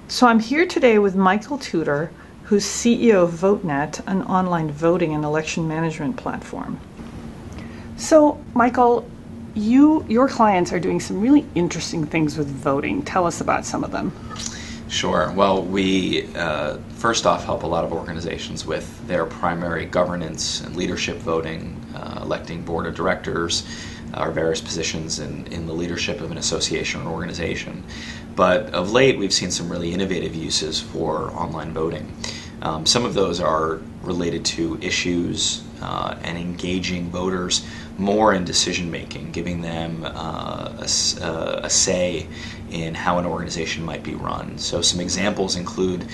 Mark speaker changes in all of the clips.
Speaker 1: So I'm here today with Michael Tudor, who's CEO of VoteNet, an online voting and election management platform. So, Michael, your clients are doing some really interesting things with voting. Tell us about some of them.
Speaker 2: Sure. Well, we first off help a lot of organizations with their primary governance and leadership voting, electing board of directors, or various positions in the leadership of an association or organization. But of late, we've seen some really innovative uses for online voting. Some of those are related to issues and engaging voters more in decision making, giving them a say in how an organization might be run. So some examples include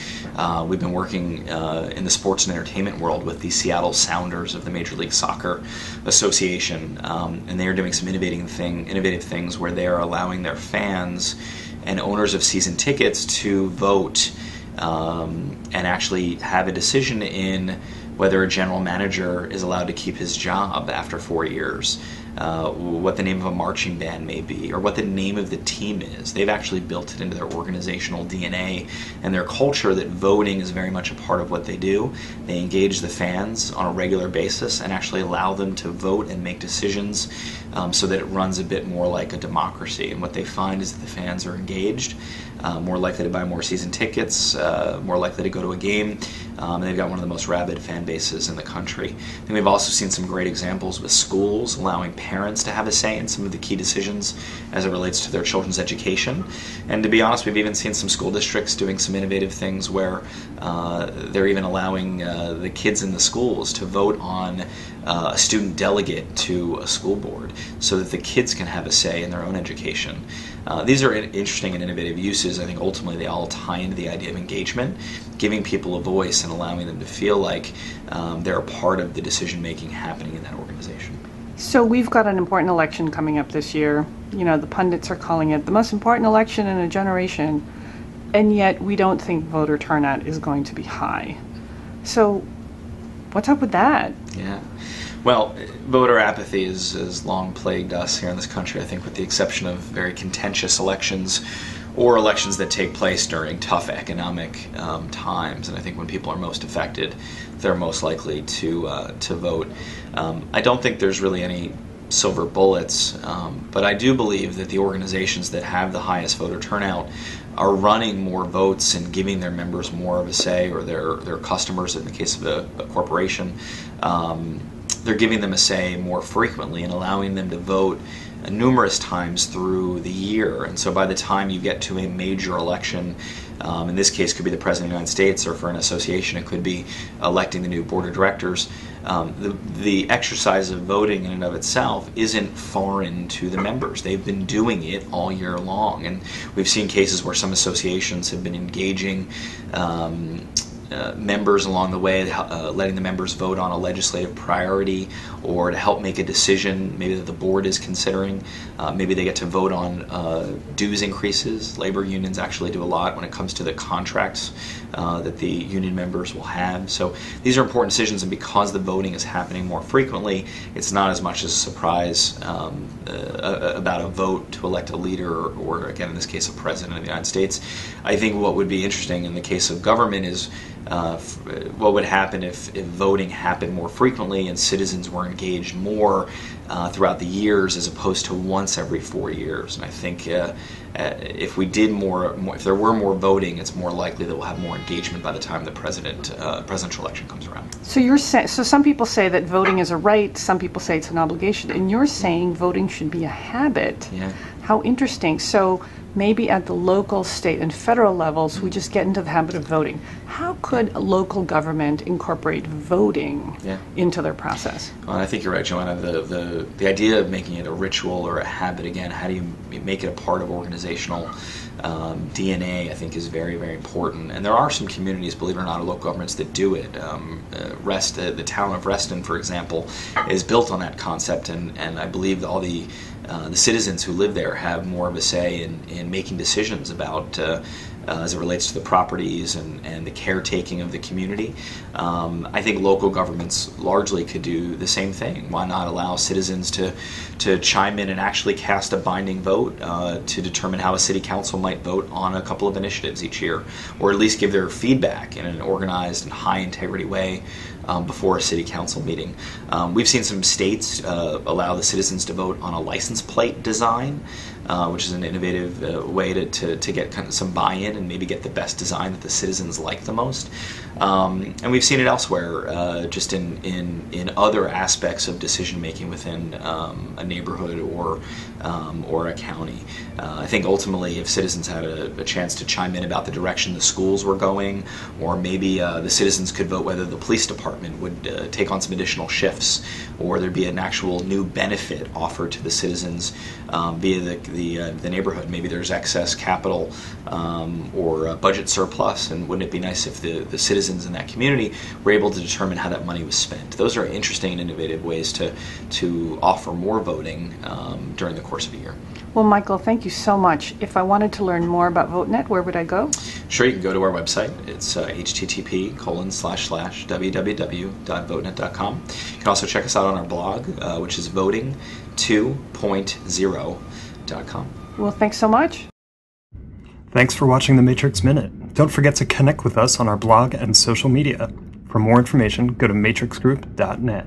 Speaker 2: we've been working in the sports and entertainment world with the Seattle Sounders of the Major League Soccer Association, and they are doing some innovative things where they are allowing their fans and owners of season tickets to vote and actually have a decision in whether a general manager is allowed to keep his job after 4 years, what the name of a marching band may be, or what the name of the team is. They've actually built it into their organizational DNA and their culture that voting is very much a part of what they do. They engage the fans on a regular basis and actually allow them to vote and make decisions so that it runs a bit more like a democracy. And what they find is that the fans are engaged, more likely to buy more season tickets, more likely to go to a game, and they've got one of the most rabid fan bases in the country. And we've also seen some great examples with schools allowing parents to have a say in some of the key decisions as it relates to their children's education. And to be honest, we've even seen some school districts doing some innovative things where they're even allowing the kids in the schools to vote on a student delegate to a school board so that the kids can have a say in their own education. These are interesting and innovative uses. I think ultimately they all tie into the idea of engagement, giving people a voice and allowing them to feel like they're a part of the decision making happening in that organization.
Speaker 1: So we've got an important election coming up this year. You know, the pundits are calling it the most important election in a generation, and yet we don't think voter turnout is going to be high. So what's up with that?
Speaker 2: Yeah. Well, voter apathy has long plagued us here in this country, I think with the exception of very contentious elections or elections that take place during tough economic times. And I think when people are most affected, they're most likely to vote. I don't think there's really any silver bullets, but I do believe that the organizations that have the highest voter turnout are running more votes and giving their members more of a say, or their customers, in the case of a corporation, they're giving them a say more frequently and allowing them to vote numerous times through the year. And so by the time you get to a major election, in this case could be the President of the United States, or for an association it could be electing the new board of directors, the exercise of voting in and of itself isn't foreign to the members. They've been doing it all year long, and we've seen cases where some associations have been engaging members along the way, letting the members vote on a legislative priority or to help make a decision maybe that the board is considering. Maybe they get to vote on dues increases. Labor unions actually do a lot when it comes to the contracts that the union members will have. So these are important decisions, and because the voting is happening more frequently, it's not as much as a surprise about a vote to elect a leader, or again in this case a president of the United States. I think what would be interesting in the case of government is what would happen if voting happened more frequently and citizens were engaged more throughout the years as opposed to once every 4 years. And I think if we did if there were more voting, it's more likely that we'll have more engagement by the time the presidential election comes around.
Speaker 1: So so some people say that voting is a right, some people say it's an obligation, and you're saying voting should be a habit.
Speaker 2: Yeah.
Speaker 1: How interesting. So maybe at the local, state, and federal levels, we just get into the habit of voting. How could a local government incorporate voting into their process?
Speaker 2: Well, I think you're right, Joanna. The idea of making it a ritual or a habit, again, how do you make it a part of organizational DNA, I think is very, very important. And there are some communities, believe it or not, or local governments that do it. The town of Reston, for example, is built on that concept, and I believe all the citizens who live there have more of a say in in making decisions about as it relates to the properties and the caretaking of the community. I think local governments largely could do the same thing. Why not allow citizens to chime in and actually cast a binding vote to determine how a city council might vote on a couple of initiatives each year, or at least give their feedback in an organized and high integrity way before a city council meeting. We've seen some states allow the citizens to vote on a license plate design, which is an innovative way to get kind of some buy-in and maybe get the best design that the citizens like the most. And we've seen it elsewhere, just in other aspects of decision making within a neighborhood or a county. I think ultimately, if citizens had a chance to chime in about the direction the schools were going, or maybe the citizens could vote whether the police department would take on some additional shifts, or there'd be an actual new benefit offered to the citizens via the neighborhood. Maybe there's excess capital or budget surplus, and wouldn't it be nice if the citizens in that community were able to determine how that money was spent? Those are interesting and innovative ways to offer more voting during the course of a year.
Speaker 1: Well, Michael, thank you so much. If I wanted to learn more about VoteNet, where would I go?
Speaker 2: Sure, you can go to our website. It's http://www.votenet.com. You can also check us out on our blog, which is voting2.0.com.
Speaker 1: Well, thanks so much.
Speaker 3: Thanks for watching The Matrix Minute. Don't forget to connect with us on our blog and social media. For more information, go to matrixgroup.net.